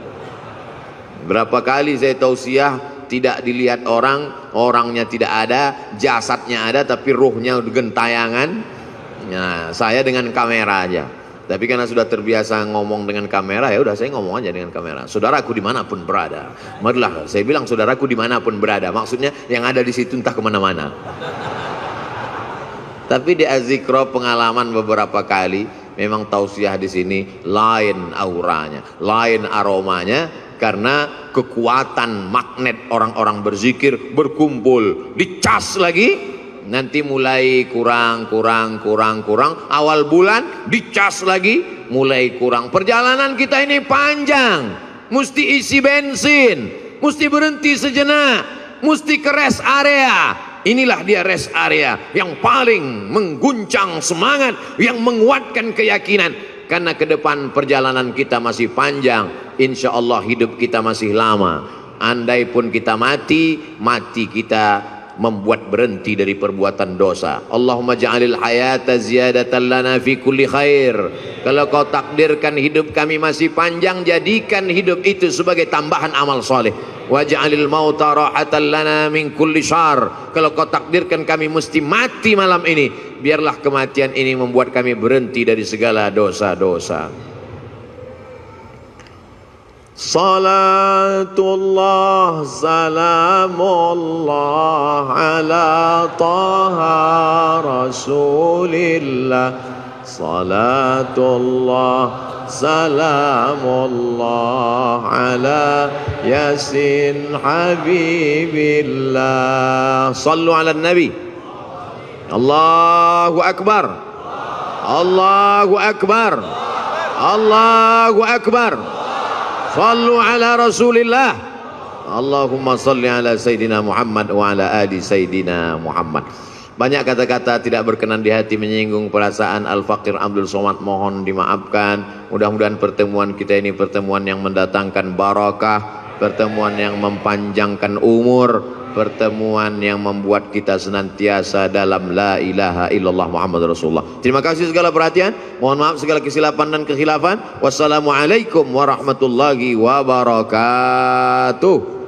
Berapa kali saya tausiah tidak dilihat orang, orangnya tidak ada, jasadnya ada, tapi ruhnya gentayangan. Nah, saya dengan kamera aja. Tapi karena sudah terbiasa ngomong dengan kamera, ya udah saya ngomong aja dengan kamera. Saudaraku dimanapun berada, marilah, saya bilang saudaraku dimanapun berada. Maksudnya yang ada di situ entah kemana-mana. Tapi di Azikro pengalaman beberapa kali, memang tausiah di sini lain auranya, lain aromanya. Karena kekuatan magnet orang-orang berzikir berkumpul, dicas lagi, nanti mulai kurang, awal bulan dicas lagi, mulai kurang. Perjalanan kita ini panjang, mesti isi bensin, mesti berhenti sejenak, mesti ke rest area. Inilah dia rest area yang paling mengguncang semangat, yang menguatkan keyakinan. Karena ke depan perjalanan kita masih panjang, insya Allah hidup kita masih lama. Andai pun kita mati, mati kita membuat berhenti dari perbuatan dosa. Allahumma ja'alil hayata ziyadatan lana fi kulli khair. Kalau kau takdirkan hidup kami masih panjang, jadikan hidup itu sebagai tambahan amal soleh. Waj'alil mauta rahatan lana min kulli syarr. Kalau kau takdirkan kami mesti mati malam ini, biarlah kematian ini membuat kami berhenti dari segala dosa-dosa. Salatullah salamullah ala taha rasulillah. Salatullah salamullah ala yasin habibillah. Sallu ala nabi. Allahu akbar, Allahu akbar, Allahu akbar. Sallu ala rasulillah. Allahumma salli ala Sayyidina Muhammad wa ala ali Sayyidina Muhammad. Banyak kata-kata tidak berkenan di hati, menyinggung perasaan Al-Faqir Abdul Somad, mohon dimaafkan. Mudah-mudahan pertemuan kita ini pertemuan yang mendatangkan barakah, pertemuan yang mempanjangkan umur, pertemuan yang membuat kita senantiasa dalam la ilaha illallah Muhammad Rasulullah. Terima kasih segala perhatian, mohon maaf segala kesilapan dan kekhilafan. Wassalamualaikum warahmatullahi wabarakatuh.